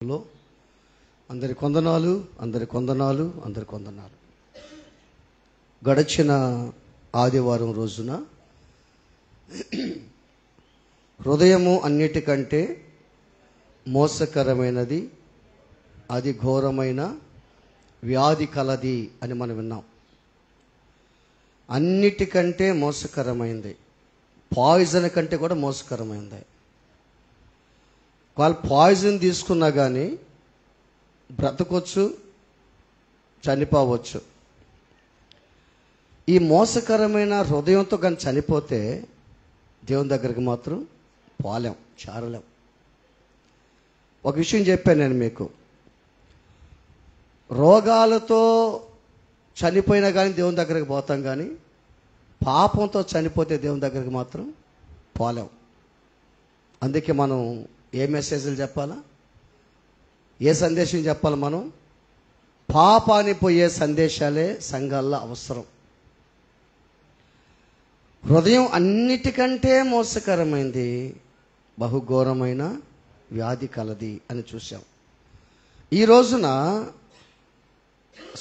లో అందరి కొందనాలు, అందరి కొందనాలు, అందరి కొందనాలు. గడిచిన ఆదివారం రోజున హృదయము అన్నిటికంటే మోసకరమైనది, అది ఘోరమైన వ్యాధి కలది అని మనం విన్నాం. అన్నిటికంటే మోసకరమైంది, పాయిజన్ కంటే కూడా మోసకరమైంది. వాళ్ళు పాయిజన్ తీసుకున్నా కానీ బ్రతకొచ్చు, చనిపోవచ్చు. ఈ మోసకరమైన హృదయంతో కానీ చనిపోతే దేవుని దగ్గరికి మాత్రం పోలేం, చేరలేం. ఒక విషయం చెప్పాను నేను మీకు, రోగాలతో చనిపోయినా కానీ దేవుని దగ్గరికి పోతాం, కానీ పాపంతో చనిపోతే దేవుని దగ్గరికి మాత్రం పోలేం. అందుకే మనం ఏ మెసేజ్లు చెప్పాలా, ఏ సందేశం చెప్పాలి? మనం పాపాన్ని పోయే సందేశాలే సంఘాల్లో అవసరం. హృదయం అన్నిటికంటే మోసకరమైంది, బహుఘోరమైన వ్యాధి కలది అని చూసాం. ఈ రోజున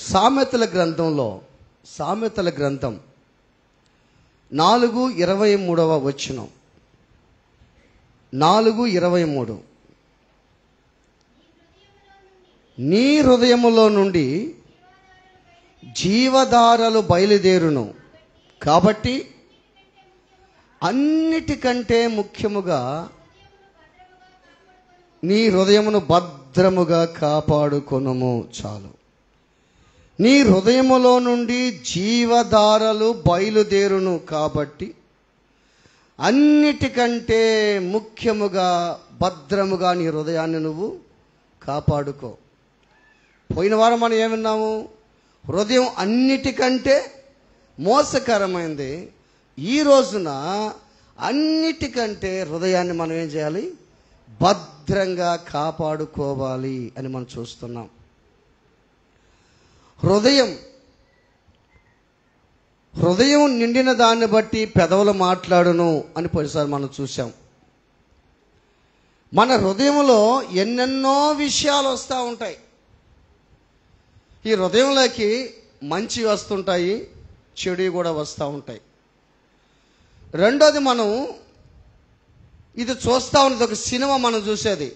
సామెతల గ్రంథంలో, సామెతల గ్రంథం 4:23 వచనం, 4:23, నీ హృదయములో నుండి జీవధారలు బయలుదేరును, కాబట్టి అన్నిటికంటే ముఖ్యముగా నీ హృదయమును భద్రముగా కాపాడుకొనుము. చాలు. నీ హృదయములో నుండి జీవధారలు బయలుదేరును, కాబట్టి అన్నిటికంటే ముఖ్యముగా భద్రముగా నీ హృదయాన్ని నువ్వు కాపాడుకో. పోయిన వారం మనం ఏమన్నాము? హృదయం అన్నిటికంటే మోసకరమైంది. ఈ రోజున అన్నిటికంటే హృదయాన్ని మనం ఏం చేయాలి? భద్రంగా కాపాడుకోవాలి అని మనం చూస్తున్నాం. హృదయం నిండిన దాన్ని బట్టి పెదవులు మాట్లాడును అని పోయినసారి మనం చూసాం. మన హృదయంలో ఎన్నెన్నో విషయాలు వస్తూ ఉంటాయి. ఈ హృదయంలోకి మంచి వస్తుంటాయి, చెడు కూడా వస్తూ ఉంటాయి. రెండోది, మనం ఇది చూస్తూ ఉన్నది ఒక సినిమా. మనం చూసేది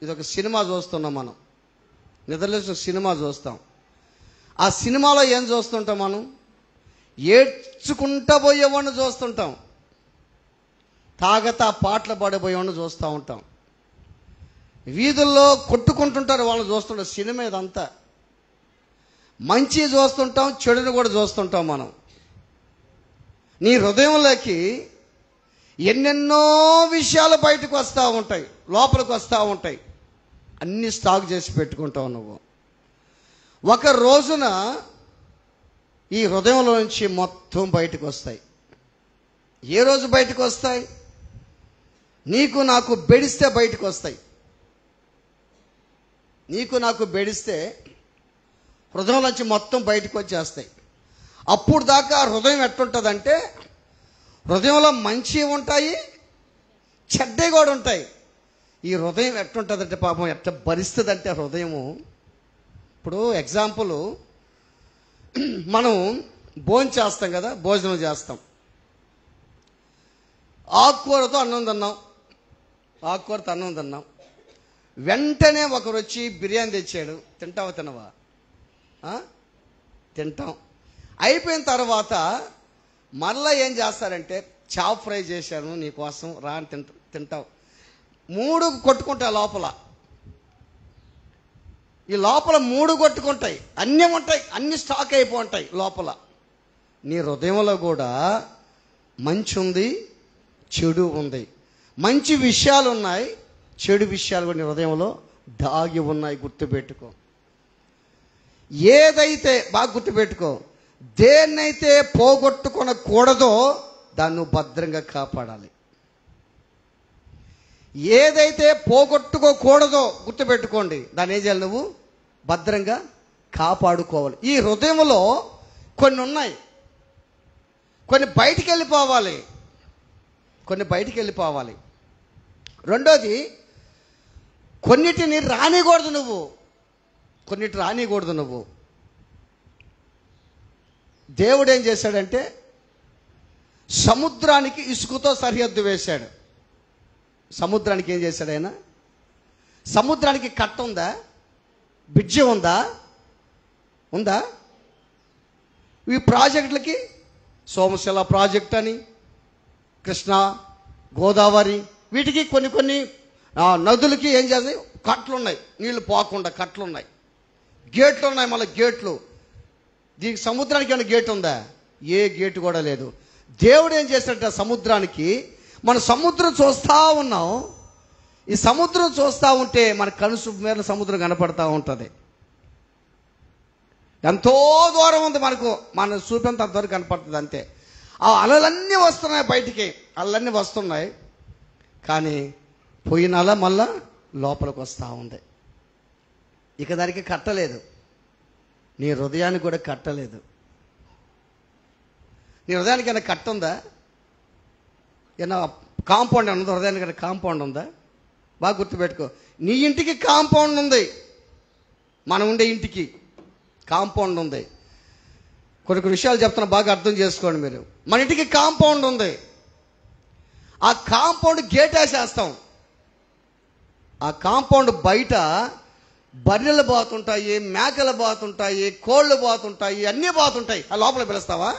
ఇది ఒక సినిమా చూస్తున్నాం. మనం నిద్రలేసిన సినిమా చూస్తాం. ఆ సినిమాలో ఏం చూస్తుంటాం? మనం ఏడ్చుకుంటా పోయేవాడిని చూస్తుంటాం, తాగతా పాటలు పాడిపోయేవాడిని చూస్తూ ఉంటాం, వీధుల్లో కొట్టుకుంటుంటారు వాళ్ళని చూస్తుంటాం. సినిమా ఇదంతా. మంచి చూస్తుంటాం, చెడుని కూడా చూస్తుంటాం మనం. నీ హృదయంలోకి ఎన్నెన్నో విషయాలు బయటకు వస్తూ ఉంటాయి, లోపలికి వస్తూ ఉంటాయి. అన్నీ స్టాక్ చేసి పెట్టుకుంటావు నువ్వు. ఒక రోజున ఈ హృదయంలో నుంచి మొత్తం బయటకు వస్తాయి. ఏ రోజు బయటకు వస్తాయి? నీకు నాకు బెడిస్తే బయటకు వస్తాయి. నీకు నాకు బెడిస్తే హృదయం నుంచి మొత్తం బయటకు వచ్చేస్తాయి. అప్పుడు దాకా హృదయం ఎట్టుంటుందంటే, హృదయంలో మంచి ఉంటాయి, చెడ్డవి కూడా ఉంటాయి. ఈ హృదయం ఎట్టుంటుందంటే, పాపం ఎట్లా భరిస్తుందంటే హృదయము. ఇప్పుడు ఎగ్జాంపుల్, మనం భోజనం చేస్తాం కదా, భోజనం చేస్తాం, ఆకుకూరతో అన్నం తిన్నాం. వెంటనే ఒకరు వచ్చి బిర్యానీ తెచ్చాడు, తింటావా తినవా? తింటాం. అయిపోయిన తర్వాత మళ్ళీ ఏం చేస్తారంటే, చాప్ ఫ్రై చేశాను నీకోసం రా అని తింటావు. 3 కొట్టుకుంటాయి లోపల. ఈ లోపల 3 కొట్టుకుంటాయి, అన్నీ ఉంటాయి, అన్ని స్టాక్ అయిపోతాయి లోపల. నీ హృదయంలో కూడా మంచి ఉంది, చెడు ఉంది. మంచి విషయాలు ఉన్నాయి, చెడు విషయాలు కూడా నీ హృదయంలో దాగి ఉన్నాయి. గుర్తుపెట్టుకో. ఏదైతే, బాగా గుర్తుపెట్టుకో, దేన్నైతే పోగొట్టుకొనకూడదో దాన్ని నువ్వు భద్రంగా కాపాడాలి. ఏదైతే పోగొట్టుకోకూడదో గుర్తుపెట్టుకోండి, దాన్ని ఏం చేయాలి? నువ్వు భద్రంగా కాపాడుకోవాలి. ఈ హృదయంలో కొన్ని ఉన్నాయి, కొన్ని బయటికి వెళ్ళిపోవాలి. రెండోది, కొన్నిటిని రానికూడదు నువ్వు, కొన్నిటి రానికూడదు నువ్వు. దేవుడు ఏం చేశాడంటే సముద్రానికి ఇసుకతో సరిహద్దు వేశాడు. సముద్రానికి ఏం చేశాడు ఆయన? సముద్రానికి కట్ట ఉందా? బ్రిడ్జి ఉందా? ఉందా? ఈ ప్రాజెక్టులకి సోమశిల ప్రాజెక్ట్ అని, కృష్ణా, గోదావరి, వీటికి కొన్ని కొన్ని నదులకి ఏం చేస్తాయి? కట్లు ఉన్నాయి, నీళ్లు పోకుండా కట్లు ఉన్నాయి, గేట్లు ఉన్నాయి. మళ్ళీ గేట్లు. దీనికి సముద్రానికి ఏమైనా గేట్ ఉందా? ఏ గేటు కూడా లేదు. దేవుడు ఏం చేశాడంటే సముద్రానికి, మన సముద్రం చూస్తూ ఉన్నాం. ఈ సముద్రం చూస్తూ ఉంటే మన కనుసు మేర సముద్రం కనపడతా ఉంటుంది. ఎంతో దూరం ఉంది మనకు, మన చూపేంత అంతవరకు కనపడుతుంది అంతే. ఆ అలలన్నీ వస్తున్నాయి బయటికి, అలలన్నీ వస్తున్నాయి. కానీ పోయిన అల మళ్ళా లోపలికి వస్తూ ఉంది. ఇక దానికి కట్టలేదు. నీ హృదయానికి కూడా కట్టలేదు. నీ హృదయానికి ఏమైనా కట్ట ఉందా? ఏమైనా కాంపౌండ్ ఉన్నది? హృదయానికి కాంపౌండ్ ఉందా? బాగా గుర్తుపెట్టుకో. నీ ఇంటికి కాంపౌండ్ ఉంది, మనం ఉండే ఇంటికి కాంపౌండ్ ఉంది. కొన్ని విషయాలు చెప్తున్నా, బాగా అర్థం చేసుకోండి మీరు. మన ఇంటికి కాంపౌండ్ ఉంది. ఆ కాంపౌండ్ గేట్ వేసేస్తాం. ఆ కాంపౌండ్ బయట బర్రెలు బాతుంటాయి, మేకలు బాతుంటాయి, కోళ్ళు బాతుంటాయి, అన్నీ బాతుంటాయి. ఆ లోపల పిలుస్తావా?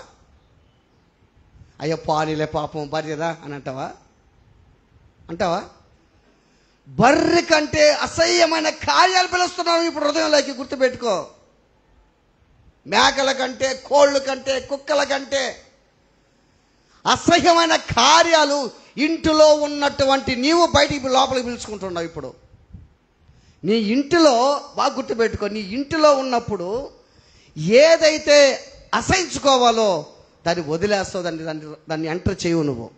అయ్యో పానీలే పాపం బర్రెదా అని అంటావా? అంటావా? బర్రె కంటే అసహ్యమైన కార్యాలు పిలుస్తున్నావు ఇప్పుడు హృదయంలోకి. గుర్తుపెట్టుకో. మేకల కంటే, కోళ్ళ కంటే, కుక్కల కంటే అసహ్యమైన కార్యాలు ఇంటిలో ఉన్నటువంటి నీవు బయటికి లోపలికి పిలుచుకుంటున్నావు. ఇప్పుడు నీ ఇంటిలో బాగా గుర్తుపెట్టుకో, నీ ఇంటిలో ఉన్నప్పుడు ఏదైతే అసహించుకోవాలో దాన్ని వదిలేస్తావు, దాన్ని ఎంటర్ చేయవు నువ్వు.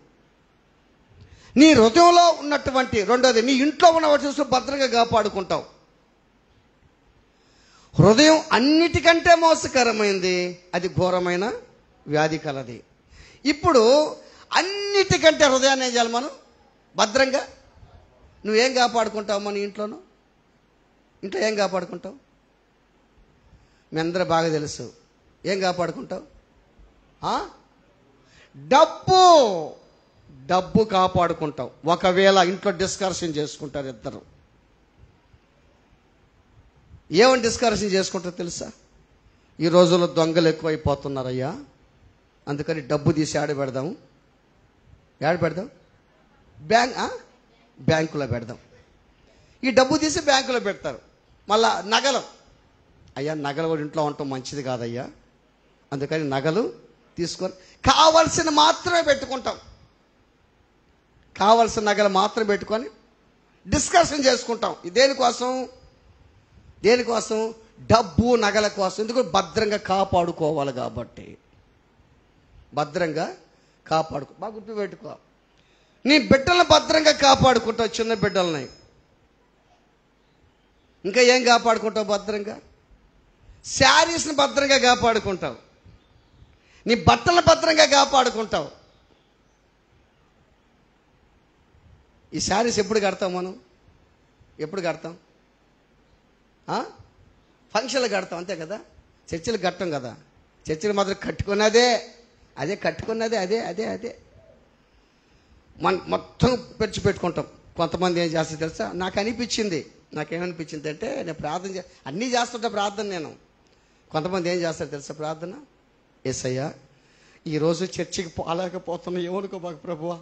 నీ హృదయంలో ఉన్నటువంటి రెండోది, నీ ఇంట్లో ఉన్న చూసి భద్రంగా కాపాడుకుంటావు. హృదయం అన్నిటికంటే మోసకరమైంది, అది ఘోరమైన వ్యాధి కలది. ఇప్పుడు అన్నిటికంటే హృదయాన్ని ఏం చేయాలి మనం? భద్రంగా. నువ్వేం కాపాడుకుంటావు? మన ఇంట్లో ఏం కాపాడుకుంటావు? మీ అందరూ బాగా తెలుసు. ఏం కాపాడుకుంటావు? డబ్బు కాపాడుకుంటావు. ఒకవేళ ఇంట్లో డిస్కషన్ చేసుకుంటారు ఇద్దరు, ఏమని డిస్కషన్ చేసుకుంటారో తెలుసా? ఈ రోజుల్లో దొంగలు ఎక్కువైపోతున్నారయ్యా, అందుకని డబ్బు తీసి ఆడ పెడదాం బ్యాంకులో పెడదాం. ఈ డబ్బు తీసి బ్యాంకులో పెడతారు. మళ్ళా నగలు, అయ్యా నగలు కూడా ఇంట్లో ఉండటం మంచిది కాదయ్యా, అందుకని నగలు తీసుకొని కావలసిన మాత్రమే పెట్టుకుంటాం. కావలసిన నగలు మాత్రం పెట్టుకొని డిస్కషన్ చేసుకుంటాం. దేనికోసం? డబ్బు నగల కోసం. ఎందుకు? భద్రంగా కాపాడుకోవాలి కాబట్టి. భద్రంగా కాపాడుకో. బాగా గుర్తుపెట్టుకో. నీ బిడ్డలను భద్రంగా కాపాడుకుంటావు, చిన్న బిడ్డలని. ఇంకా ఏం కాపాడుకుంటావు భద్రంగా? శారీస్ని భద్రంగా కాపాడుకుంటావు, నీ బట్టలను భద్రంగా కాపాడుకుంటావు. ఈ శారీస్ ఎప్పుడు కడతాం మనం? ఎప్పుడు కడతాం? ఫంక్షన్లు కడతాం, అంతే కదా. చర్చిలు కట్టం కదా. చర్చిలు మాత్రం కట్టుకున్నదే అదే మొత్తం పెట్టుకుంటాం. కొంతమంది ఏం చేస్తారు తెలుసా? నాకేమనిపించింది అంటే, నేను ప్రార్థన అన్నీ చేస్తుంటా ప్రార్థన నేను. కొంతమంది ఏం చేస్తారు తెలుసా ప్రార్థన? యేసయ్యా ఈరోజు చర్చికి పోలేకపోతున్నా, ఏమనుకో బాగా ప్రభువా.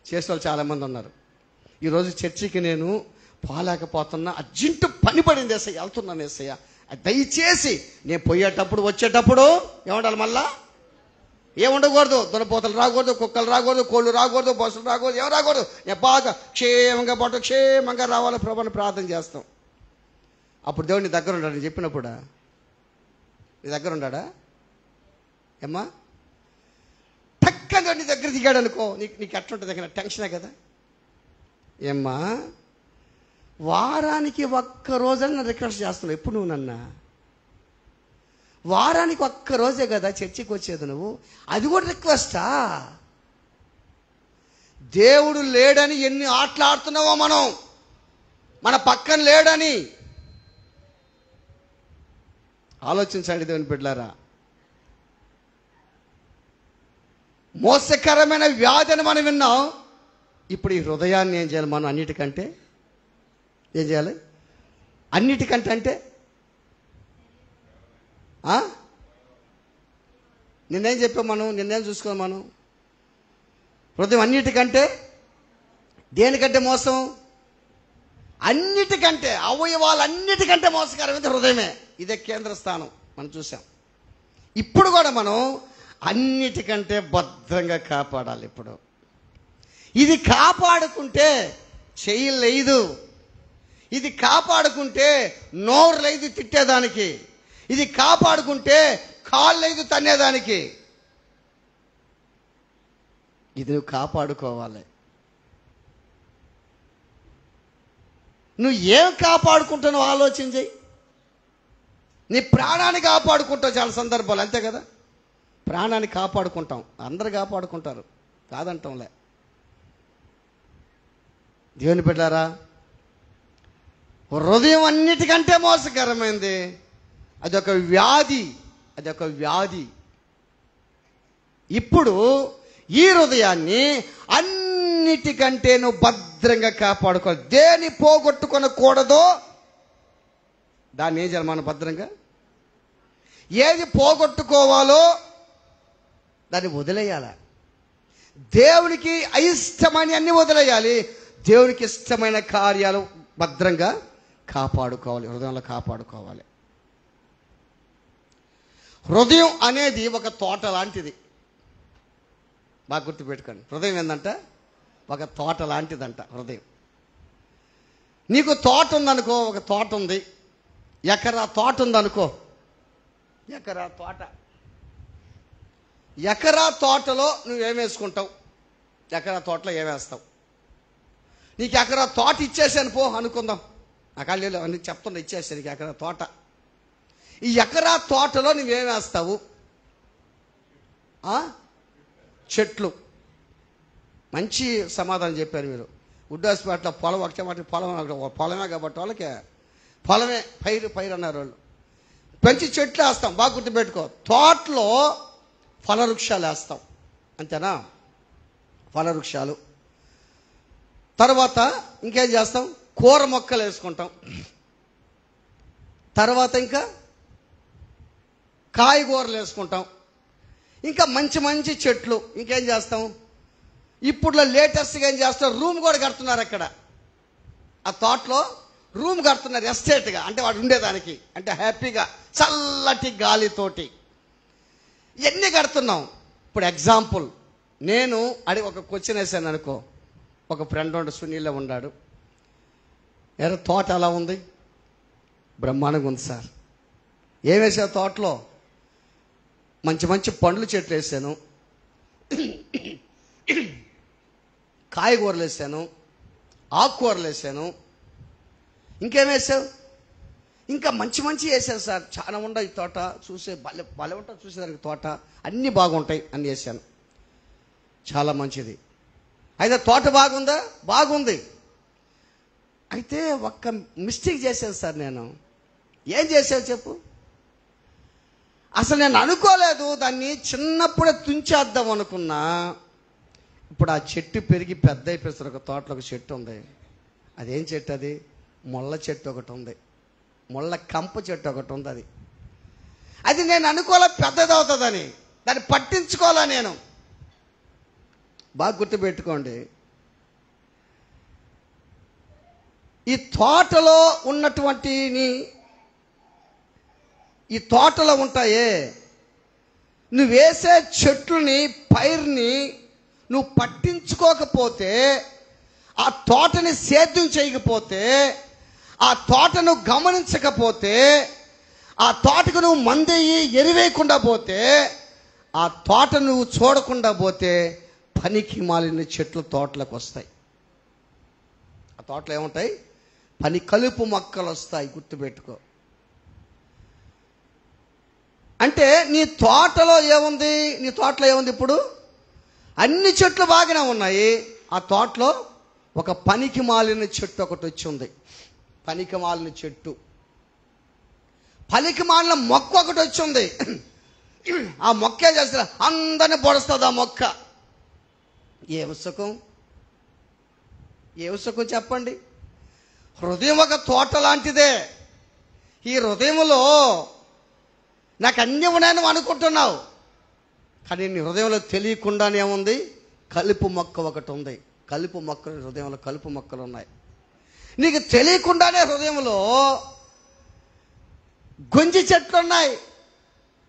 చేసే వాళ్ళు చాలామంది ఉన్నారు. ఈరోజు చర్చికి నేను పోలేకపోతున్నా, అర్జెంటు పని పడింది యేసయ్య, వెళ్తున్నాను యేసయ్య, దయచేసి నేను పోయేటప్పుడు వచ్చేటప్పుడు ఏమండాలి? మళ్ళా ఏముండకూడదు, దున్నపోతలు రాకూడదు, కుక్కలు రాకూడదు, కోళ్ళు రాకూడదు, బస్సులు రాకూడదు, ఏం రాకూడదు. నేను బాగా క్షేమంగా రావాలి ప్రభుని ప్రార్థన చేస్తాం. అప్పుడు దేవుడు నీ దగ్గర ఉన్నాడు చెప్పినప్పుడు. నీ దగ్గర ఉన్నాడా? ఏమ్మా టక్కగా నీ దగ్గర దిగాడు అనుకో, నీకు ఎట్లుంటుంది? దగ్గర టెన్షనే కదా. ఏమ్మా వారానికి ఒక్కరోజని రిక్వెస్ట్ చేస్తున్నావు ఎప్పుడు నువ్వు నన్ను? వారానికి ఒక్కరోజే కదా చర్చికి వచ్చేది నువ్వు, అది కూడా రిక్వెస్టా? దేవుడు లేడని ఎన్ని ఆటలు ఆడుతున్నావో మనం. మన పక్కన లేడని. ఆలోచించండి దేవుని బిడ్డలారా. మోసకరమైన వ్యాధి అని మనం విన్నాం. ఇప్పుడు ఈ హృదయాన్ని ఏం చేయాలి మనం? అన్నిటికంటే ఏం చేయాలి? అన్నిటికంటే అంటే నిన్నేం చెప్పాం మనం? నిన్నేం చూసుకోవాలి మనం? హృదయం అన్నిటికంటే దేనికంటే మోసం? అన్నిటికంటే, అవయవాలు అన్నిటికంటే మోసకరమైనది హృదయమే. ఇదే కేంద్ర స్థానం మనం చూసాం. ఇప్పుడు కూడా మనం అన్నిటికంటే భద్రంగా కాపాడాలి. ఇప్పుడు ఇది కాపాడుకుంటే చెయ్యి లేదు, ఇది కాపాడుకుంటే నోరు లేదు తిట్టేదానికి, ఇది కాపాడుకుంటే కాళ్ళు లేదు తన్నేదానికి. ఇది నువ్వు కాపాడుకోవాలి. నువ్వు ఏం కాపాడుకుంటున్నావు ఆలోచన చెయ్యి. నీ ప్రాణాన్ని కాపాడుకుంటావు చాలా సందర్భాలు, అంతే కదా? ప్రాణాన్ని కాపాడుకుంటాం, అందరు కాపాడుకుంటారు, కాదంటాంలే. దేవుని బిడ్డలారా, హృదయం అన్నిటికంటే మోసకరమైంది. అదొక వ్యాధి, అదొక వ్యాధి. ఇప్పుడు ఈ హృదయాన్ని అన్నిటికంటే నువ్వు భద్రంగా కాపాడుకోవాలి. దేని పోగొట్టుకొనకూడదో దాన్ని ఏం చేయాలి మనం భద్రంగా? ఏది పోగొట్టుకోవాలో దాన్ని వదిలేయాలి. దేవునికి అయిష్టమని అన్ని వదిలేయాలి. దేవునికి ఇష్టమైన కార్యాలు భద్రంగా కాపాడుకోవాలి, హృదయంలో కాపాడుకోవాలి. హృదయం అనేది ఒక తోట లాంటిది. బాగా గుర్తుపెట్టుకోండి. హృదయం ఏంటంట? ఒక తోట లాంటిదంట హృదయం. నీకు తోట ఉందనుకో, ఒక తోట ఉంది, ఎకరా తోట ఉందనుకో, ఎకరా తోట, ఎకరా తోటలో నువ్వేం వేసుకుంటావు? ఎకరా తోటలో ఏమేస్తావు? నీకు ఎకరా తోట ఇచ్చేసాను పో అనుకుందాం, అకాళ్ళు అన్ని చెప్తున్నా, ఇచ్చేసాను నీకు ఎకరా తోట. ఈ ఎకరా తోటలో నువ్వేం వేస్తావు? చెట్లు. మంచి సమాధానం చెప్పారు మీరు. ఉడ్డాసిపేటలో పొలం ఒకటే మాట, పొలమే కాబట్టి వాళ్ళకి పొలమే పైరు అన్నారు వాళ్ళు. మంచి చెట్లు వేస్తాం, బాగా గుర్తుపెట్టుకో. తోటలో ఫలవృక్షాలు వేస్తాం, అంతేనా? ఫలవృక్షాలు. తర్వాత ఇంకేం చేస్తాం? కూర మొక్కలు వేసుకుంటాం. తర్వాత ఇంకా కాయగూరలు వేసుకుంటాం. ఇంకా మంచి మంచి చెట్లు. ఇంకేం చేస్తాం? ఇప్పుడులో లేటెస్ట్గా ఏం చేస్తాం? రూమ్ కూడా కడుతున్నారు అక్కడ. ఆ తోటలో రూమ్ కడుతున్నారు ఎస్టేట్గా, అంటే వాడు ఉండేదానికి, అంటే హ్యాపీగా చల్లటి గాలితోటి ఇవన్నీ కడుతున్నాం. ఇప్పుడు ఎగ్జాంపుల్, నేను ఒక క్వశ్చన్ వేసాను అనుకో. ఒక ఫ్రెండ్ ఉండు, సునీల్లో ఉన్నాడు. ఎరా తోట ఎలా ఉంది? బ్రహ్మాండంగా ఉంది సార్. ఏం వేసావు తోటలో? మంచి మంచి పండ్లు చెట్లు వేసాను, కాయగూరలు వేసాను, ఆకుకూరలు వేసాను. ఇంకేం వేసావు? ఇంకా మంచి మంచి వేసాను సార్, చాలా ఉండవు. ఈ తోట చూసే భలే ఉంటుంది, చూసేదానికి తోట అన్నీ బాగుంటాయి అన్నీ వేసాను. చాలా మంచిది. అయితే తోట బాగుందా? బాగుంది. అయితే ఒక్క మిస్టేక్ చేశాను సార్ నేను. ఏం చేసావు చెప్పు? అసలు నేను అనుకోలేదు, దాన్ని చిన్నప్పుడే తుంచేద్దాం అనుకున్నా. ఇప్పుడు ఆ చెట్టు పెరిగి పెద్ద అయిపోతుంది. ఒక తోటలో ఒక చెట్టు ఉంది. అదేం చెట్టు? అది ముళ్ళ చెట్టు ఒకటి ఉంది, ముళ్ళ కంప చెట్టు ఒకటి ఉంది. అది నేను అనుకోలే పెద్దది అవుతుందని, దాన్ని పట్టించుకోవాలా నేను. బాగా గుర్తుపెట్టుకోండి, ఈ తోటలో ఉన్నటువంటి ఈ తోటలో ఉంటాయే, నువ్వు వేసే చెట్లని, పైరుని నువ్వు పట్టించుకోకపోతే, ఆ తోటని సేద్యం చేయకపోతే, ఆ తోటను గమనించకపోతే, ఆ తోటకు నువ్వు మందేయి ఎరువేయకుండా పోతే, ఆ తోట నువ్వు చూడకుండా పోతే పనికి మాలిన చెట్లు తోటలకు వస్తాయి. ఆ తోటలో ఏముంటాయి? పని కలుపు మొక్కలు వస్తాయి. గుర్తుపెట్టుకో. అంటే నీ తోటలో ఏముంది? నీ తోటలో ఏముంది? ఇప్పుడు అన్ని చెట్లు బాగానే ఉన్నాయి. ఆ తోటలో ఒక పనికి మాలిన చెట్టు ఒకటి వచ్చి ఉంది. పనికిమాలిన చెట్టు, పనికిమాలిన మొక్క ఒకటి వచ్చింది. ఆ మొక్క ఏం చేస్తారు? అందరిని పొడుస్తుంది ఆ మొక్క. ఏ సుఖం, ఏ సుఖం చెప్పండి? హృదయం ఒక తోట లాంటిదే. ఈ హృదయంలో నాకు అన్నీ ఉన్నాయని అనుకుంటున్నావు, కానీ నీ హృదయంలో తెలియకుండానే ఉంది కలుపు మొక్క ఒకటి ఉంది. కలుపు మొక్కలు, హృదయంలో కలుపు మొక్కలు ఉన్నాయి. నీకు తెలియకుండానే హృదయంలో గొంజి చెట్లు ఉన్నాయి,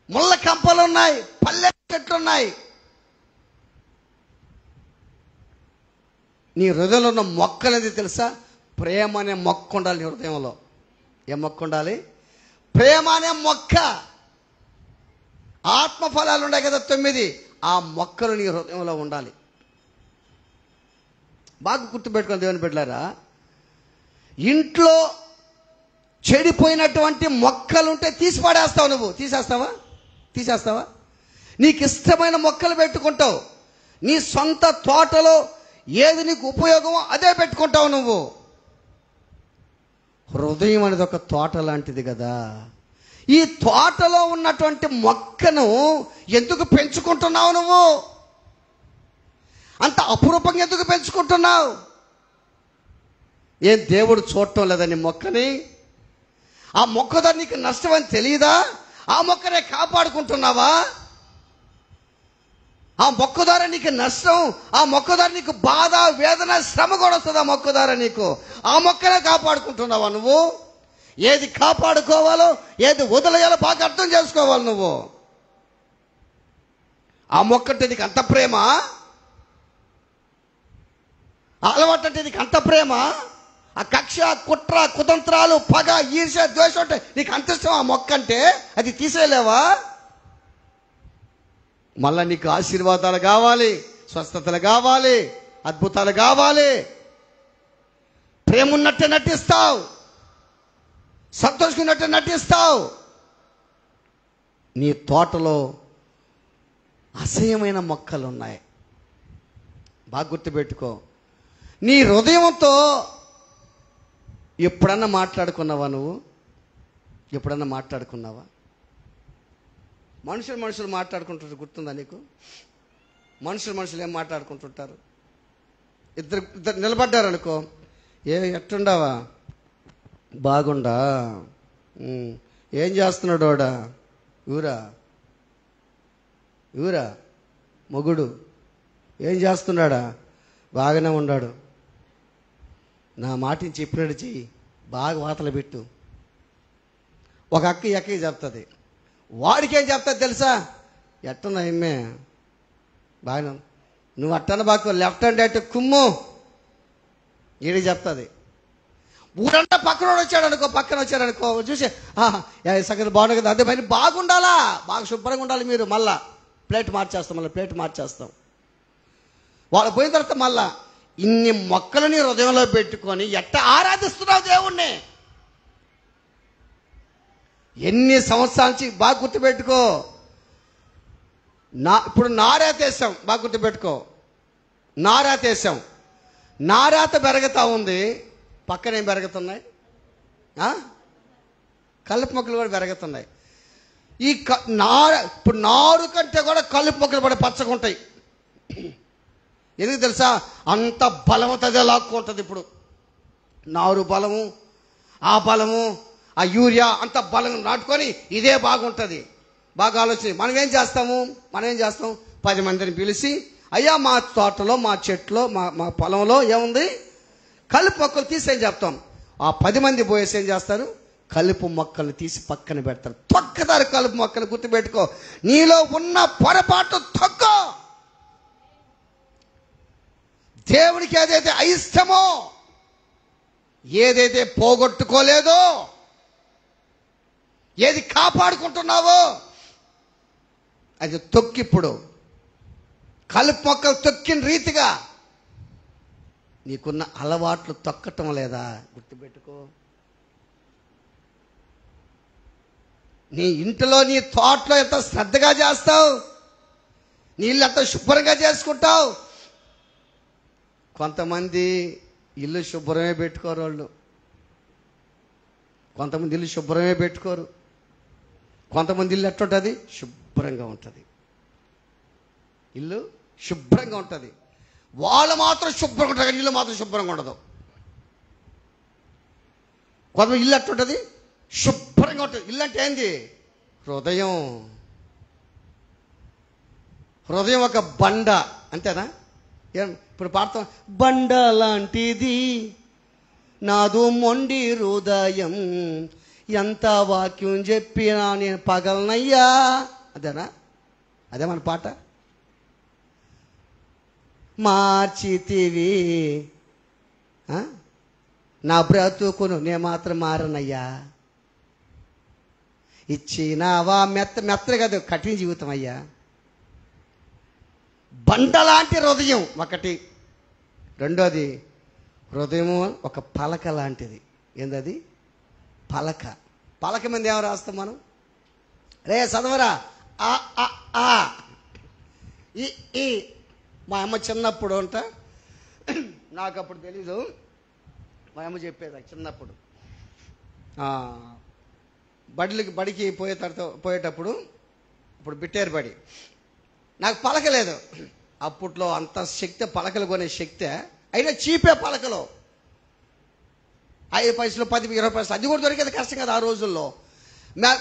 ముళ్ళ కంపలు ఉన్నాయి, పల్లె చెట్లు ఉన్నాయి. నీ హృదయంలో ఉన్న మొక్క అనేది తెలుసా? ప్రేమ అనే మొక్క ఉండాలి నీ హృదయంలో. ఏ మొక్క ఉండాలి? ప్రేమ అనే మొక్క. ఆత్మఫలాలు ఉన్నాయి కదా 9, ఆ మొక్కలు నీ హృదయంలో ఉండాలి. బాగా గుర్తుపెట్టుకుని దేవుని బిడ్డలారా, ఇంట్లో చెడిపోయినటువంటి మొక్కలు ఉంటే తీసి పడేస్తావు. నువ్వు తీసేస్తావా? నీకు ఇష్టమైన మొక్కలు పెట్టుకుంటావు. నీ సొంత తోటలో ఏది నీకు ఉపయోగమో అదే పెట్టుకుంటావు నువ్వు. హృదయం అనేది ఒక తోట లాంటిది కదా. ఈ తోటలో ఉన్నటువంటి మొక్కను ఎందుకు పెంచుకుంటున్నావు? నువ్వు అంత అపురూపంగా ఎందుకు పెంచుకుంటున్నావు? ఏం దేవుడు చూడటం లేదా నీ మొక్కని? ఆ మొక్క ద్వారా నీకు నష్టం అని తెలియదా? ఆ మొక్కనే కాపాడుకుంటున్నావా? ఆ మొక్క ద్వారా నీకు నష్టం, ఆ మొక్క ద్వారా నీకు బాధ, వేదన, శ్రమ కూడా వస్తుంది. ఆ మొక్క ద్వారా నీకు ఆ మొక్కనే కాపాడుకుంటున్నావా నువ్వు? ఏది కాపాడుకోవాలో, ఏది వదిలేయాలో బాగా అర్థం చేసుకోవాలి నువ్వు. ఆ మొక్క అంటే నీకు అంత ప్రేమ, అలవాటు అంటే నీకు అంత ప్రేమ, ఆ కక్ష, కుట్ర, కుతంత్రాలు, పగ, ఈర్ష్య, ద్వేషం అంటే నీకు అంత ఇష్టం. ఆ మొక్క అంటే అది తీసేయలేవా? మళ్ళా నీకు ఆశీర్వాదాలు కావాలి, స్వస్థతలు కావాలి, అద్భుతాలు కావాలి. ప్రేమ ఉన్నట్టే నటిస్తావు, సంతోషకున్నట్టే నటిస్తావు. నీ తోటలో అసహ్యమైన మొక్కలు ఉన్నాయి. బాగా గుర్తుపెట్టుకో. నీ హృదయంతో ఎప్పుడన్నా మాట్లాడుకున్నావా? నువ్వు ఎప్పుడన్నా మాట్లాడుకున్నావా? మనుషులు మాట్లాడుకుంటుంటారు, గుర్తుందా నీకు? మనుషులు ఏం మాట్లాడుకుంటుంటారు? ఇద్దరు నిలబడ్డారు అనుకో, ఎట్టుండావా? బాగుండా? ఏం చేస్తున్నాడు వాడా? ఊరా మొగుడు ఏం చేస్తున్నాడా? బాగానే ఉన్నాడు. నా మాటని చెప్పినట్టు చెయ్యి, బాగా వాతలు పెట్టు. ఒక అక్కకి చెప్తుంది, వాడికి ఏం చెప్తుంది తెలుసా? ఎట్టున్నా ఎమ్మే బాగా, నువ్వు అట్టన బాగా లెఫ్ట్ హ్యాండ్ అట్టు కుమ్ము ఈడికి చెప్తుంది. ఊరంతా పక్కన వచ్చాడనుకో చూసి సంగతి బాగుంది కదా, అదే పని బాగుండాలా, బాగా శుభ్రంగా ఉండాలి. మీరు మళ్ళా ప్లేట్ మార్చేస్తాం. వాళ్ళు పోయిన తర్వాత మళ్ళా ఇన్ని మొక్కలని హృదయంలో పెట్టుకొని ఎట్ట ఆరాధిస్తున్నావు దేవుణ్ణి? ఎన్ని సంవత్సరాల నుంచి బాగా గుర్తుపెట్టుకో. ఇప్పుడు నారాతేసాం, బాగా గుర్తుపెట్టుకో. నారాతేసాం, నారాత పెరుగుతా ఉంది, పక్కన ఏం పెరుగుతున్నాయి? కలుపు మొక్కలు కూడా పెరుగుతున్నాయి. ఈ ఇప్పుడు నారు కంటే కూడా కలుపు మొక్కలు పడి పచ్చగుంటాయి. ఎందుకు తెలుసా? అంత బలవంతదే లాక్కుంటుంది. ఇప్పుడు నారు బలము, ఆ బలము, ఆ యూరియా అంత బలం నాటుకొని ఇదే బాగుంటుంది. బాగా ఆలోచన. మనం ఏం చేస్తాం? 10 మందిని పిలిచి, అయ్యా మా తోటలో, మా చెట్లో, మా పొలంలో ఏముంది? కలుపు మొక్కలు తీసేం చెప్తాం. ఆ 10 మంది పోయేసి ఏం చేస్తారు? కలుపు మొక్కలు తీసి పక్కన పెడతారు. తొక్కదారు కలుపు మొక్కలు. గుర్తుపెట్టుకో, నీలో ఉన్న పొరపాటు తొక్కో. దేవునికి ఏదైతే అయిష్టమో, ఏదైతే పోగొట్టుకోలేదో, ఏది కాపాడుకుంటున్నావో అది తొక్కిప్పుడు కలుపు మొక్కలు తొక్కిన రీతిగా నీకున్న అలవాట్లు తొక్కటం లేదా? గుర్తుపెట్టుకో. నీ ఇంటిలో, నీ తోటలో ఎంత శ్రద్ధగా చేస్తావు, నీ ఇల్లు ఎంత శుభ్రంగా చేసుకుంటావు. కొంతమంది ఇల్లు శుభ్రమే పెట్టుకోరు. వాళ్ళు కొంతమంది ఇల్లు శుభ్రమే పెట్టుకోరు. కొంతమంది ఇల్లు ఎట్టుంటుంది? శుభ్రంగా ఉంటుంది. ఇల్లు శుభ్రంగా ఉంటుంది. వాళ్ళు మాత్రం శుభ్రంగా ఉంటుంది కానీ ఇల్లు మాత్రం శుభ్రంగా ఉండదు. కొంతమంది ఇల్లు ఎట్టుంటుంది? శుభ్రంగా ఉంటుంది. ఇల్లు అంటే ఏంది? హృదయం. హృదయం ఒక బండ, అంతేనా? ఇప్పుడు పాడతాం, బండ లాంటిది నాదు మొండి హృదయం, ఎంత వాక్యం చెప్పినా నేను పగలనయ్యా. అదేనా? అదే మన పాట. మార్చితివి నా బ్రతుకును, నే మాత్రం మారనయ్యా. ఇచ్చినావా మెత్తగా కాదు, కఠిన జీవితం అయ్యా. బండలాంటి హృదయం ఒకటి. రెండోది, హృదయము ఒక పలక లాంటిది. ఏందది? పలక. పలక మీద ఏమో రాస్తాం మనం? రే చదవరా, ఆ ఆ ఆ ఈ ఈ. మా అమ్మ చిన్నప్పుడు అంట, నాకు అప్పుడు తెలీదు, మా అమ్మ చెప్పేది చిన్నప్పుడు. బడికి పోయేటప్పుడు ఇప్పుడు బిట్టేరు బడి, నాకు పలకలేదు అప్పట్లో. అంత శక్తి, పలకలు కొనే శక్తి. అయినా చీపే పలకలు, 5 పైసలు 10 20 పైసలు, అది కూడా దొరికేది కష్టం కదా ఆ రోజుల్లో.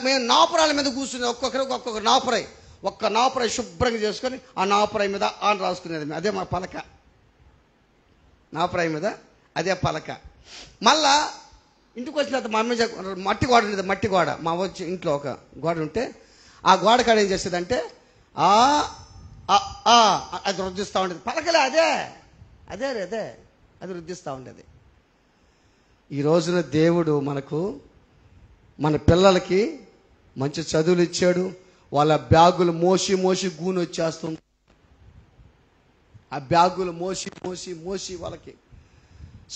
మేము నాపురాల మీద కూర్చుని ఒక్కొక్క నాపురై, ఒక్క నాపురై శుభ్రంగా చేసుకొని ఆ నాపురాయి మీద ఆన్ రాసుకునేది. అదే మా పలక. నాపురాయి మీద అదే పలక. మళ్ళా ఇంటికి వచ్చిన తర్వాత మా అమ్మ మట్టి గోడ ఉండేది. మట్టి గోడ మా వచ్చి ఇంట్లో ఒక గోడ ఉంటే, ఆ గోడ కాడ ఏం చేసేదంటే అది రుద్దిస్తూ ఉండేది. పలకలే అదే అదే అదే అది రుద్దిస్తూ ఉండేది. ఈ రోజున దేవుడు మనకు, మన పిల్లలకి మంచి చదువులు ఇచ్చాడు. వాళ్ళ బ్యాగులు మోసి గూని వచ్చేస్తుంది. ఆ బ్యాగులు మోసి వాళ్ళకి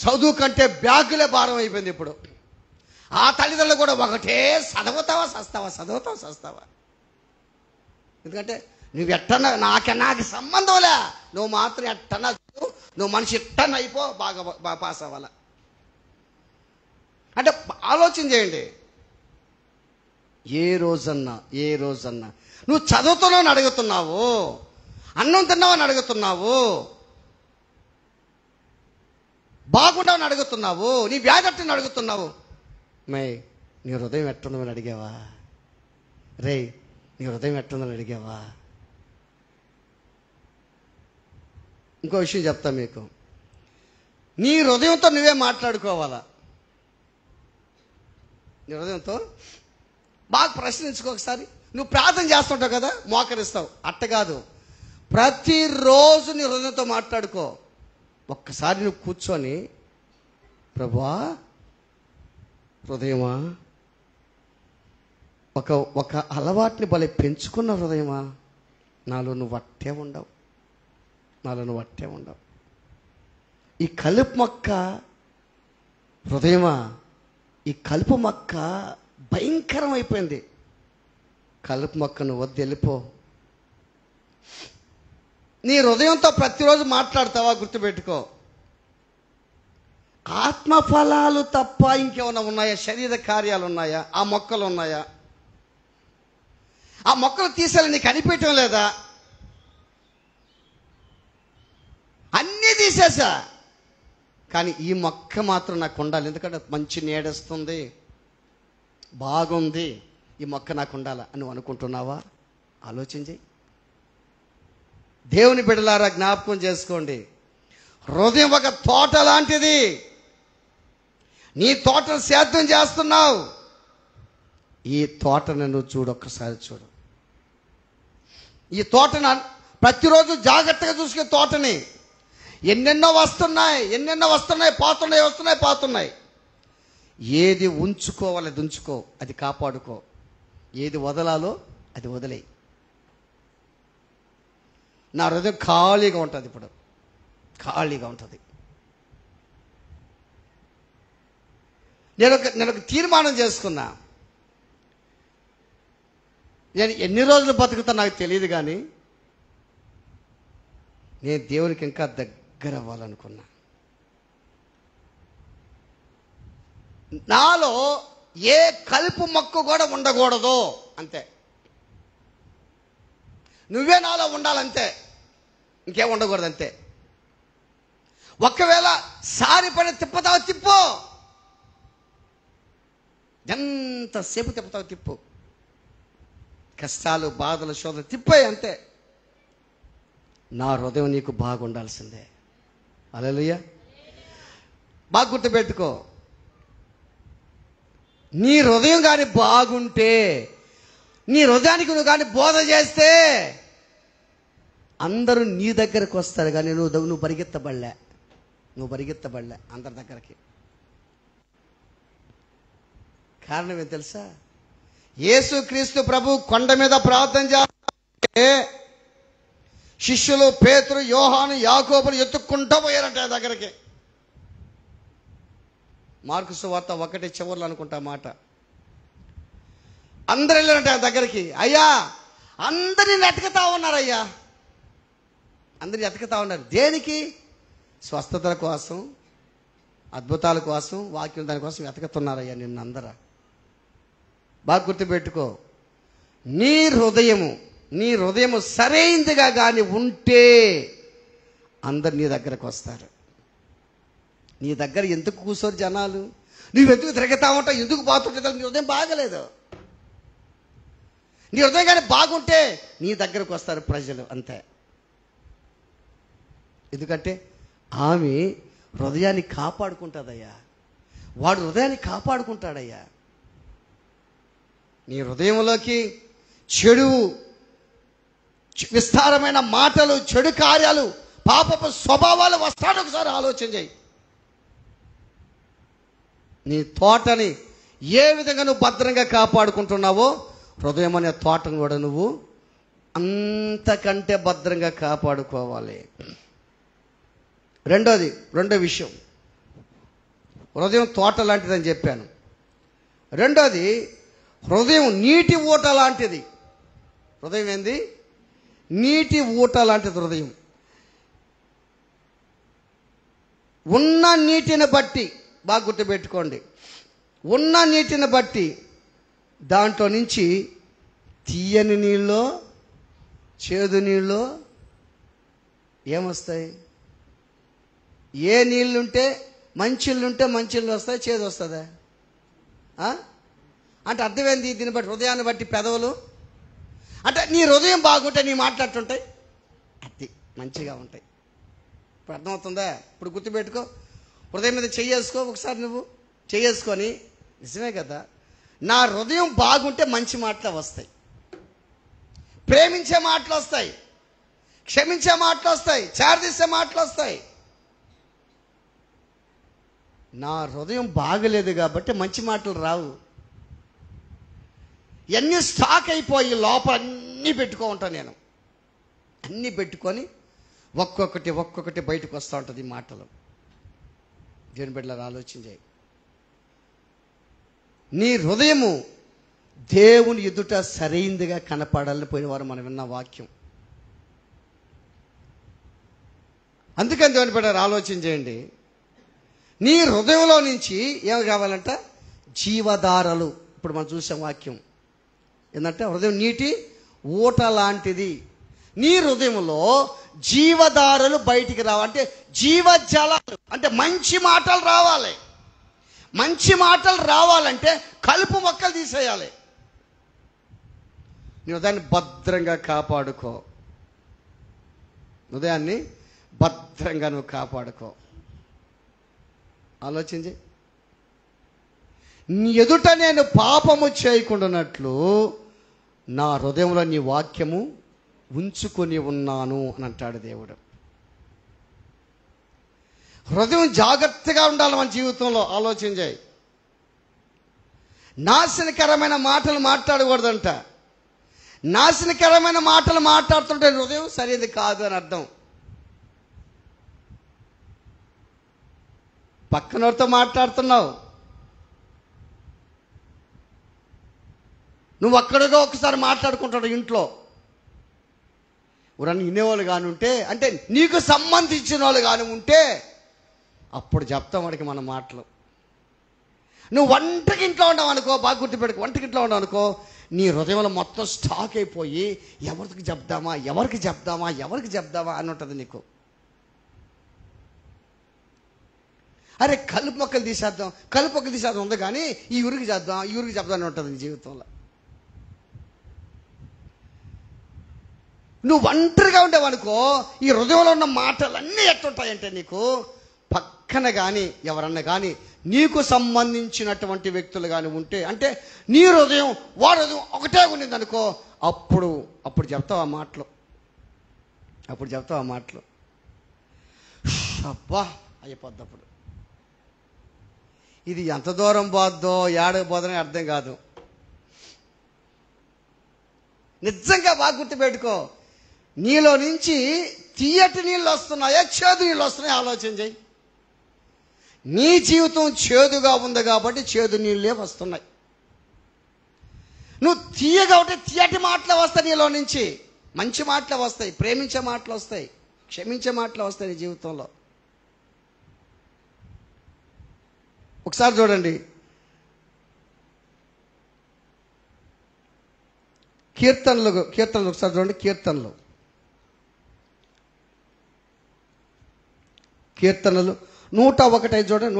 చదువు కంటే బ్యాగులే భారం అయిపోయింది ఇప్పుడు. ఆ తల్లిదండ్రులు కూడా ఒకటే, చదువుతావా సస్తావా. ఎందుకంటే నువ్వు ఎట్టన్నా, నాకు సంబంధంలే, నువ్వు మాత్రం ఎట్టన్నా, నువ్వు మనిషి ఎట్టన్నా అయిపో, బాగా పాస్ అవ్వాలా. అంటే ఆలోచన చేయండి. ఏ రోజన్నా నువ్వు చదువుతున్నావు అడుగుతున్నావు, అన్నం తిన్నావని అడుగుతున్నావు, బాగుండవని అడుగుతున్నావు, నీ వ్యాధి ఎట్టని అడుగుతున్నావు, నీ హృదయం ఎట్టుందని అడిగావా? నీ హృదయం ఎట్టుందని అడిగావా? ఇంకో విషయం చెప్తా మీకు. నీ హృదయంతో నువ్వే మాట్లాడుకోవాలా. నీ హృదయంతో బాగా ప్రశ్నించుకో ఒకసారి. నువ్వు ప్రార్థన చేస్తుంటావు కదా, మోకరిస్తావు. అట్ట కాదు, ప్రతిరోజు నీ హృదయంతో మాట్లాడుకో. ఒక్కసారి నువ్వు కూర్చొని, ప్రభువా, హృదయమా, ఒక అలవాటుని భలే పెంచుకున్న హృదయమా, నాలో నువ్వు అట్టే ఉండవు. ఈ కలుపు మొక్క, హృదయమా, ఈ కలుపు మొక్క భయంకరం అయిపోయింది. కలుపు మొక్కను వద్దు, వెళ్ళిపో. నీ హృదయంతో ప్రతిరోజు మాట్లాడతావా? గుర్తుపెట్టుకో. ఆత్మఫలాలు తప్ప ఇంకేమైనా ఉన్నాయా? శరీర కార్యాలు ఉన్నాయా? ఆ మొక్కలు ఉన్నాయా? ఆ మొక్కలు తీసేయాలని నీకు అనిపించడం లేదా? అన్నీ తీసేసా, కానీ ఈ మొక్క మాత్రం నాకు ఉండాలి, ఎందుకంటే మంచి నీడస్తుంది, బాగుంది, ఈ మొక్క నాకు ఉండాలా అని నువ్వు అనుకుంటున్నావా? ఆలోచించి. దేవుని బిడ్డలారా, జ్ఞాపకం చేసుకోండి. హృదయం ఒక తోట లాంటిది. నీ తోటను సేద్యం చేస్తున్నావు. ఈ తోటను నువ్వు చూడు, ఒక్కసారి చూడు. ఈ తోటను ప్రతిరోజు జాగ్రత్తగా చూసుకునే తోటని. ఎన్నెన్నో వస్తున్నాయి, పోతున్నాయి. ఏది ఉంచుకోవాలి అది ఉంచుకో, అది కాపాడుకో. ఏది వదలాలో అది వదిలేయి. నా హృదయం ఖాళీగా ఉంటుంది, ఇప్పుడు ఖాళీగా ఉంటుంది. నేను ఒక తీర్మానం చేసుకున్నా. నేను ఎన్ని రోజులు బతుకుతా నాకు తెలియదు, కానీ నేను దేవునికి ఇంకా దగ్గర అవ్వాలనుకున్నా. నాలో ఏ కలుపు మొక్క కూడా ఉండకూడదు, అంతే. నువ్వే నాలో ఉండాలంతే, ఇంకేం ఉండకూడదు, అంతే. ఒకవేళ సారి పడి తిప్పుతావు తిప్పు, ఎంతసేపు తిప్పుతావు తిప్పు, కష్టాలు బాధలు శోధన తిప్పాయి, అంతే. నా హృదయం నీకు బాగుండాల్సిందే. హల్లెలూయా. బాగా గుర్తుపెట్టుకో, నీ హృదయం కానీ బాగుంటే, నీ హృదయానికి నువ్వు కానీ బోధ చేస్తే అందరూ నీ దగ్గరకు వస్తారు, కానీ నువ్వు పరిగెత్తబడలే, అందరి దగ్గరికి. కారణం ఏం తెలుసా? యేసుక్రీస్తు ప్రభు కొండ మీద ప్రార్థన చేస్తే శిష్యులు పేతురు, యోహాను, యాకోబులు ఎత్తుక్కుంటూ పోయారంట దగ్గరికి. మార్కు సువార్త 1 చివర్లు అనుకుంటా మాట. అందరు వెళ్ళారంట దగ్గరికి. అయ్యా, అందరిని వెతుకుతా ఉన్నారయ్యా, అందరిని వెతుకుతా ఉన్నారు. దేనికి? స్వస్థతల కోసం, అద్భుతాల కోసం, వాక్యం దానికోసం వెతుకుతున్నారయ్యా నిన్ను అందరూ. బాగా గుర్తుపెట్టుకో, నీ హృదయము సరైనదిగా కానీ ఉంటే అందరు నీ దగ్గరకు వస్తారు. నీ దగ్గర ఎందుకు కూర్చోరు జనాలు? నువ్వెందుకు తిరుగుతా ఉంటావు, ఎందుకు పోతుంటే? నీ హృదయం బాగలేదు. నీ హృదయం కానీ బాగుంటే నీ దగ్గరకు వస్తారు ప్రజలు, అంతే. ఎందుకంటే ఆమె హృదయాన్ని కాపాడుకుంటుందయ్యా, వాడు హృదయాన్ని కాపాడుకుంటాడయ్యా. నీ హృదయంలోకి చెడు విస్తారమైన మాటలు, చెడు కార్యాలు, పాపపు స్వభావాలు వస్తాడు. ఒకసారి ఆలోచన చేయి. నీ తోటని ఏ విధంగా నువ్వు భద్రంగా కాపాడుకుంటున్నావో హృదయం అనే తోటను కూడా నువ్వు అంతకంటే భద్రంగా కాపాడుకోవాలి. రెండో విషయం, హృదయం తోట లాంటిదని చెప్పాను. రెండోది, హృదయం నీటి ఊట లాంటిది. హృదయం ఏంది? నీటి ఊట లాంటిది హృదయం. ఉన్న నీటిని బట్టి, బాగా గుర్తుపెట్టుకోండి, ఉన్న నీటిని బట్టి దాంట్లో నుంచి తీయని నీళ్ళు, చేదు నీళ్ళు ఏమొస్తాయి? ఏ నీళ్ళుంటే మంచిళ్ళుంటే మంచిళ్ళు వస్తాయి, చేదు వస్తుందా? అంటే అర్థమైంది. దీన్ని బట్టి, హృదయాన్ని బట్టి పెదవులు, అంటే నీ హృదయం బాగుంటే నీ మాట్లాడుతుంటాయి, అది మంచిగా ఉంటాయి. ఇప్పుడు అర్థమవుతుందా? ఇప్పుడు గుర్తుపెట్టుకో, హృదయం మీద చెయ్యేసుకో ఒకసారి. నువ్వు చెయ్యేసుకొని, నిజమే కదా, నా హృదయం బాగుంటే మంచి మాటలు వస్తాయి, ప్రేమించే మాటలు వస్తాయి, క్షమించే మాటలు వస్తాయి, చేరదీసే మాటలు వస్తాయి. నా హృదయం బాగలేదు కాబట్టి మంచి మాటలు రావు. ఇవన్నీ స్టాక్ అయిపోయి లోపల అన్నీ పెట్టుకో ఉంటాను నేను. అన్నీ పెట్టుకొని ఒక్కొక్కటి బయటకు వస్తూ ఉంటుంది ఈ మాటలు. దేవుని బిడ్డలారా, ఆలోచన చేయి. నీ హృదయము దేవుని ఎదుట సరైనదిగా కనపడాలని పోయిన వారు మనం విన్న వాక్యం. అందుకని దేవుని బిడ్డలారా, ఆలోచన చేయండి. నీ హృదయంలో నుంచి ఏమి కావాలంట? జీవధారలు. ఇప్పుడు మనం చూసాం వాక్యం ఏంటంటే, హృదయం నీటి ఊట లాంటిది. నీ హృదయంలో జీవధారలు బయటికి రావాలంటే, జీవజలాలు అంటే మంచి మాటలు రావాలి. మంచి మాటలు రావాలంటే కలుపు మొక్కలు తీసేయాలి. నీ హృదయాన్ని భద్రంగా కాపాడుకో. హృదయాన్ని భద్రంగా నువ్వు కాపాడుకో. ఆలోచించి, నీ ఎదుట నేను పాపము చేయకుండానట్లు నా హృదయంలో నీ వాక్యము ఉంచుకొని ఉన్నాను అని అంటాడు దేవుడు. హృదయం జాగ్రత్తగా ఉండాలి మన జీవితంలో. ఆలోచన చేయి. నాశనకరమైన మాటలు మాట్లాడకూడదంట. నాశనకరమైన మాటలు మాట్లాడుతుంటే హృదయం సరైనది కాదు అని అర్థం. పక్కనోరితో మాట్లాడుతున్నావు, నువ్వు అక్కడిగా ఒకసారి మాట్లాడుకుంటాడు ఇంట్లో. ఎవరన్నా వినేవాళ్ళు కాని ఉంటే, అంటే నీకు సంబంధించిన వాళ్ళు కాని ఉంటే, అప్పుడు చెప్తాం వాడికి మన మాటలు. నువ్వు ఒంటరికి ఇంట్లో ఉన్నావు అనుకో, బాగా గుర్తుపెట్టుకో, ఒంటరికి ఇంట్లో ఉన్నావు అనుకో, నీ హృదయంలో మొత్తం స్టాక్ అయిపోయి ఎవరికి చెప్దామా ఎవరికి చెప్దామా ఎవరికి చెప్దామా అని ఉంటుంది నీకు. అరే కలుపు మొక్కలు తీసేద్దాం ఉంది, కానీ ఈ ఊరికి చేద్దాం ఈ ఊరికి చెప్దాం అని ఉంటుంది నీ జీవితంలో. నువ్వు ఒంటరిగా ఉండేవనుకో, ఈ హృదయంలో ఉన్న మాటలన్నీ ఎట్టుంటాయంటే నీకు పక్కన కానీ ఎవరన్నా కానీ నీకు సంబంధించినటువంటి వ్యక్తులు కానీ ఉంటే, అంటే నీ హృదయం వాడు హృదయం ఒకటే ఉన్నది అనుకో, అప్పుడు చెప్తావు ఆ మాటలు, అబ్బా అయిపోద్ది. అప్పుడు ఇది ఎంత దూరం పోద్దో ఏడకు పోదని అర్థం కాదు. నిజంగా బాగా గుర్తుపెట్టుకో, నీలో నుంచి తీయటి నీళ్ళు వస్తున్నాయా చేదు నీళ్ళు వస్తున్నాయా ఆలోచన చేయి. నీ జీవితం చేదుగా ఉంది కాబట్టి చేదు నీళ్ళే వస్తున్నాయి. నువ్వు తీయగా ఉంటే తీయటి మాటలు వస్తాయి నీలో నుంచి, మంచి మాటలు వస్తాయి, ప్రేమించే మాటలు వస్తాయి, క్షమించే మాటలు వస్తాయి నీ జీవితంలో. ఒకసారి చూడండి, కీర్తనలు ఒకసారి చూడండి. కీర్తనలు 101 చూడండి.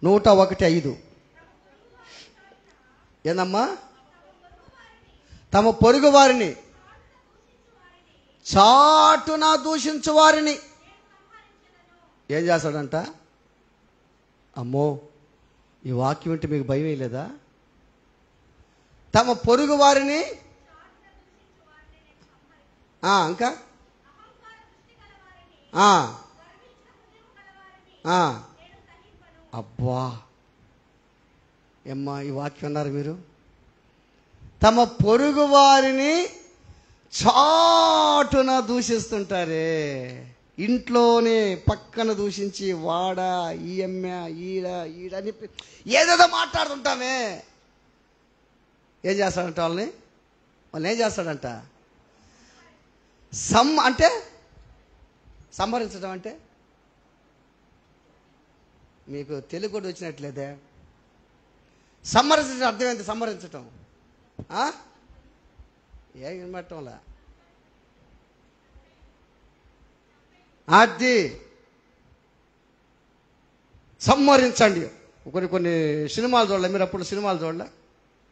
101:5 ఏందమ్మా? తమ పొరుగు వారిని చాటున దూషించు వారిని ఏం చేస్తాడంట? అమ్మో, ఈ వాక్యం వింటే మీకు భయం వేయలేదా? తమ పొరుగు వారిని ఇంకా అబ్బా ఏమ్మా ఈ వాక్యం అన్నారు మీరు. తమ పొరుగు వారిని చాటున దూషిస్తుంటారే, ఇంట్లోనే పక్కన దూషించి వాడ ఈ అమ్మ ఈడ అని ఏదేదో మాట్లాడుతుంటామే. ఏం చేస్తాడంట వాళ్ళని ఏం చేస్తాడంట? అంటే సంహరించడం అంటే మీకు తెలుగు కూడా వచ్చినట్లేదే. సంహరించడం అర్థం ఏంటి? సంహరించటం ఏం వినబట్టంలా అది సంహరించండి. కొన్ని సినిమాలు చూడలే మీరు? అప్పుడు సినిమాలు చూడలే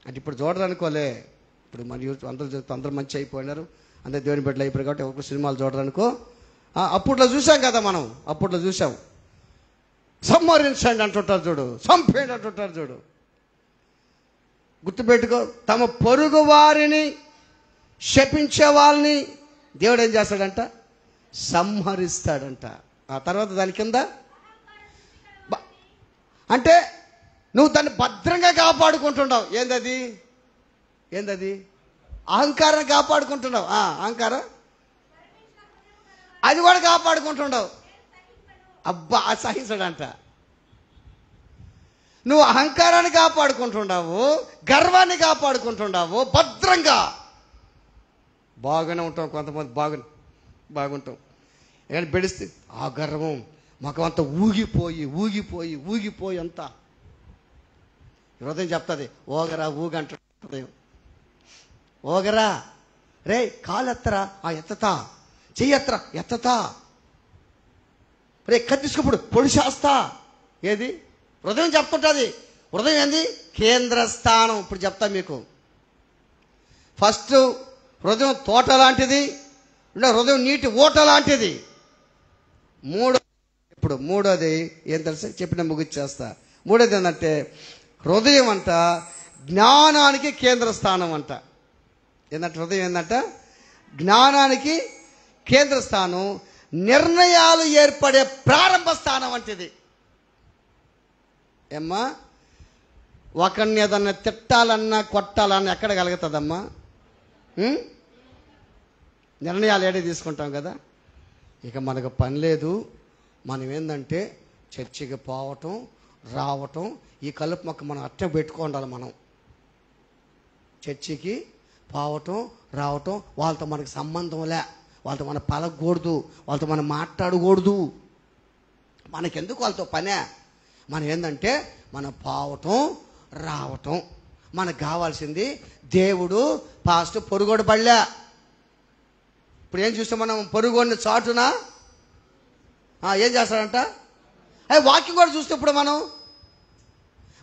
అంటే ఇప్పుడు చూడరనుకోలే. ఇప్పుడు మన అందరూ మంచి అయిపోయినారు, అందరు దేవుని బిడ్డలు అయిపోయారు కాబట్టి ఒకరు సినిమాలు చూడరనుకో. అప్పట్లో చూసాం కదా మనం, అప్పట్లో చూసాం. సంహరించండి అంటుంటారు చూడు, చంపేయండి అంటుంటారు చూడు. గుర్తుపెట్టుకో, తమ పొరుగు వారిని శపించే వాళ్ళని దేవుడు ఏం చేస్తాడంట? సంహరిస్తాడంట. ఆ తర్వాత దాని కింద అంటే నువ్వు దాన్ని భద్రంగా కాపాడుకుంటున్నావు. ఏందది? అహంకారం కాపాడుకుంటున్నావు. అహంకారం అది కూడా కాపాడుకుంటున్నావు. అబ్బా అసహించడంట. నువ్వు అహంకారాన్ని కాపాడుకుంటున్నావు, గర్వాన్ని కాపాడుకుంటున్నావు, భద్రంగా బాగానే ఉంటాం. కొంతమంది బాగుంటాం, కానీ బెడిస్తే ఆ గర్వం మాకు అంతా ఊగిపోయి అంతా హృదయం చెప్తుంది ఓగరా ఊగంట హృదయం. ఓగరా రే కాలెత్తరా ఎత్తతా, చెయ్యెత్తరా ఎత్తతా, రే కత్తిసుకుప్పుడు పొడిచేస్తా. ఏది? హృదయం చెప్తుంటుంది. హృదయం ఏంది? కేంద్ర స్థానం. ఇప్పుడు చెప్తా మీకు. ఫస్ట్ హృదయం తోట లాంటిది, హృదయం నీటి ఓట లాంటిది. మూడోది ఏం తెలుసా? చెప్పిన ముగిచ్చేస్తా. మూడోది ఏంటంటే హృదయం అంట జ్ఞానానికి కేంద్ర స్థానం అంట. ఏంటంటే హృదయం ఏంటంట జ్ఞానానికి కేంద్ర స్థానం, నిర్ణయాలు ఏర్పడే ప్రారంభ స్థానం వంటిది. ఏమ్మా, ఒకరిని ఏదన్నా తిట్టాలన్నా కొట్టాలన్నా ఎక్కడ కలుగుతుందమ్మా? నిర్ణయాలు ఏడే తీసుకుంటాం కదా. ఇక మనకు పని లేదు, మనం ఏంటంటే చర్చికి పోవటం రావటం, ఈ కలుపు మొక్క మనం అట్టే పెట్టుకోండాలి. మనం చర్చికి పోవటం రావటం, వాళ్ళతో మనకు సంబంధం లే, వాళ్ళతో మనం పలకూడదు, వాళ్ళతో మనం మాట్లాడకూడదు. మనకెందుకు వాళ్ళతో పనే? మనం ఏంటంటే మనం పోవటం రావటం. మనకు కావాల్సింది దేవుడు పాస్ట్ పొరుగోడు పడలే. ఇప్పుడు ఏం చూస్తే మనం పొరుగోడిని చాటునా ఏం చేస్తాడంట? వాకింగ్ కూడా చూస్తే ఇప్పుడు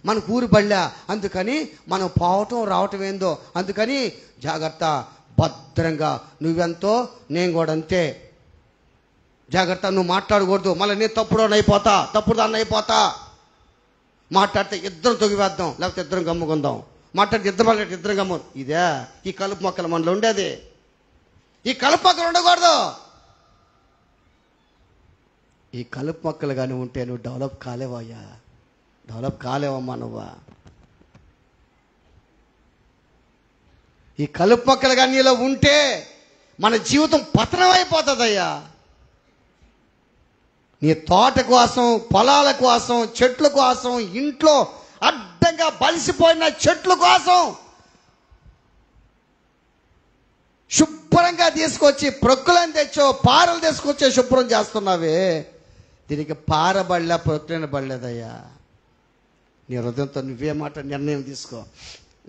మన ఊరు పడలే. అందుకని మనం పోవటం రావటం ఏందో. అందుకని జాగ్రత్త, భద్రంగా నువ్వెంతో నేను కూడా అంతే. జాగ్రత్త, నువ్వు మాట్లాడకూడదు. మళ్ళీ నేను తప్పుడు దాన్ని అయిపోతా. మాట్లాడితే ఇద్దరం తొగివేద్దాం, లేకపోతే ఇద్దరం గమ్ముకుందాం. మాట్లాడితే ఇద్దరం గమ్ము. ఇదే ఈ కలుపు మొక్కలు మనలో ఉండేది. ఈ కలుపు మొక్కలు ఉండకూడదు. ఈ కలుపు మొక్కలు కానీ ఉంటే నువ్వు డెవలప్ కాలేవయ్యా, డెవలప్ కాలేవమ్మా నువ్వా. ఈ కలుపు మొక్కలు కానీ నీలో ఉంటే మన జీవితం పతనం అయిపోతుందయ్యా. నీ తోట కోసం, పొలాల కోసం, చెట్ల కోసం, ఇంట్లో అడ్డంగా బలిసిపోయిన చెట్ల కోసం శుభ్రంగా తీసుకొచ్చి ప్రొక్కులను తెచ్చో, పారలు తీసుకొచ్చే శుభ్రం చేస్తున్నావే. దీనికి పారబడలే, ప్రొక్కులను పడలేదయ్యా. నీ హృదయంతో నువ్వే మాట నిర్ణయం తీసుకో.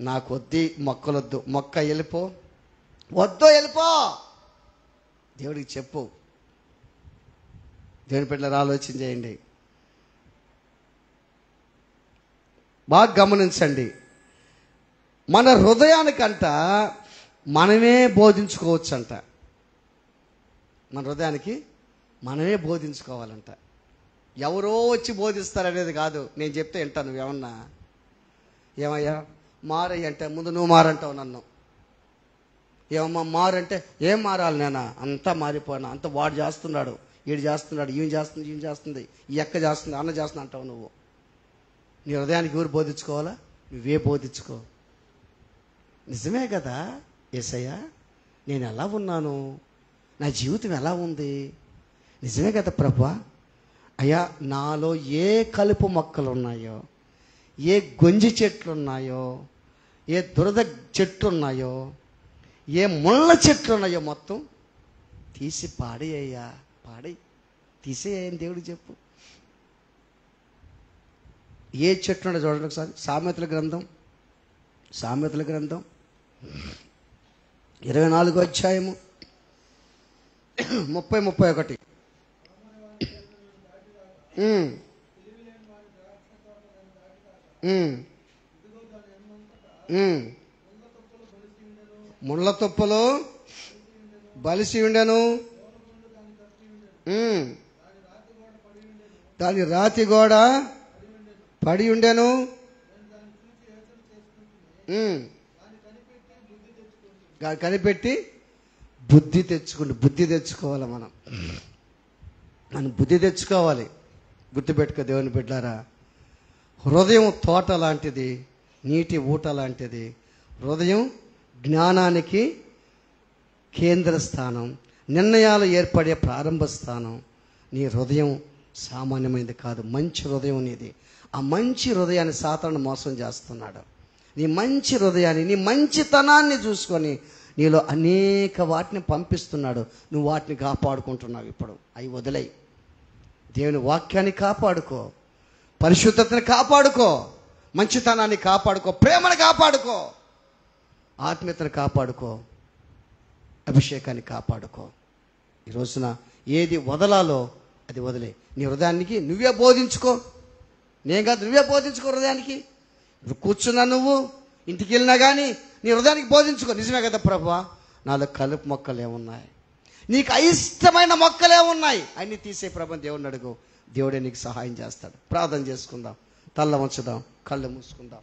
నాకు వద్ది మొక్కలొద్దు, మొక్క వెళ్ళిపో, వెళ్ళిపో. దేవుడికి చెప్పు. దేవుని బిడ్డలారా ఆలోచన చేయండి, బాగా గమనించండి. మన హృదయానికంట మనమే బోధించుకోవచ్చంట. మన హృదయానికి మనమే బోధించుకోవాలంట. ఎవరో వచ్చి బోధిస్తారనేది కాదు. నేను చెప్తే వింటా. నువ్వేమన్నా ఏమయ్యా మారయ్య అంటే ముందు నువ్వు మారంటావు నన్ను. ఏమమ్మా మారంటే ఏం మారాలి? నేనా అంతా మారిపోయినా, అంత వాడు చేస్తున్నాడు, వీడు చేస్తున్నాడు, ఈయన చేస్తుంది, ఈ అక్క చేస్తుంది, అన్న చేస్తుంది అంటావు నువ్వు. నీ హృదయానికి ఎవరు బోధించుకోవాలా? నువ్వే బోధించుకో. నిజమే కదా యేసయ్య, నేను ఎలా ఉన్నాను, నా జీవితం ఎలా ఉంది? నిజమే కదా ప్రభువా. అయ్యా, నాలో ఏ కలుపు మొక్కలు ఉన్నాయో, ఏ గొంజి చెట్లు ఉన్నాయో, ఏ దురద చెట్లు ఉన్నాయో, ఏ ముళ్ళ చెట్లు ఉన్నాయో మొత్తం తీసి పాడేయ్యా, తీసేయని దేవుడికి చెప్పు. ఏ చెట్లు ఉండో చూడండి ఒకసారి. సామెతల గ్రంథం 24వ అధ్యాయము 30-31. ముళ్ళ తుప్పలు బలిసి ఉండెను, దాని రాతి గోడ పడి ఉండెను. కనిపెట్టి బుద్ధి తెచ్చుకోవాలి. మనం బుద్ధి తెచ్చుకోవాలి. గుర్తుపెట్టుకో దేవుని బిడ్డలారా, హృదయం తోట లాంటిది, నీటి ఊట లాంటిది. హృదయం జ్ఞానానికి కేంద్ర స్థానం, నిర్ణయాలు ఏర్పడే ప్రారంభ స్థానం. నీ హృదయం సామాన్యమైనది కాదు, మంచి హృదయం నీది. ఆ మంచి హృదయాన్ని సాతాను మోసం చేస్తున్నాడు. నీ మంచి హృదయాన్ని, నీ మంచితనాన్ని చూసుకొని నీలో అనేక వాటిని పంపిస్తున్నాడు. నువ్వు వాటిని కాపాడుకుంటున్నావు. ఇప్పుడు అవి వదిలేయి. దేవుని వాక్యాన్ని కాపాడుకో, పరిశుద్ధతని కాపాడుకో, మంచితనాన్ని కాపాడుకో, ప్రేమను కాపాడుకో, ఆత్మీయతను కాపాడుకో, అభిషేకాన్ని కాపాడుకో. ఈ రోజున ఏది వదలాలో అది వదిలే. నీ హృదయానికి నువ్వే బోధించుకో. నేను కాదు, నువ్వే బోధించుకో హృదయానికి. కూర్చున్నా నువ్వు, ఇంటికి వెళ్ళినా కానీ నీ హృదయానికి బోధించుకో. నిజమే కదా ప్రభువా, నాలో కలుపు మొక్కలు ఏమున్నాయి, నీకు అయిష్టమైన మొక్కలు ఏమున్నాయి, అన్ని తీసే ప్రభుని దేవుడిని అడుగు. దేవుడే నీకు సహాయం చేస్తాడు. ప్రార్థన చేసుకుందాం, తల్ల వంచుదాం, కళ్ళు మూసుకుందాం.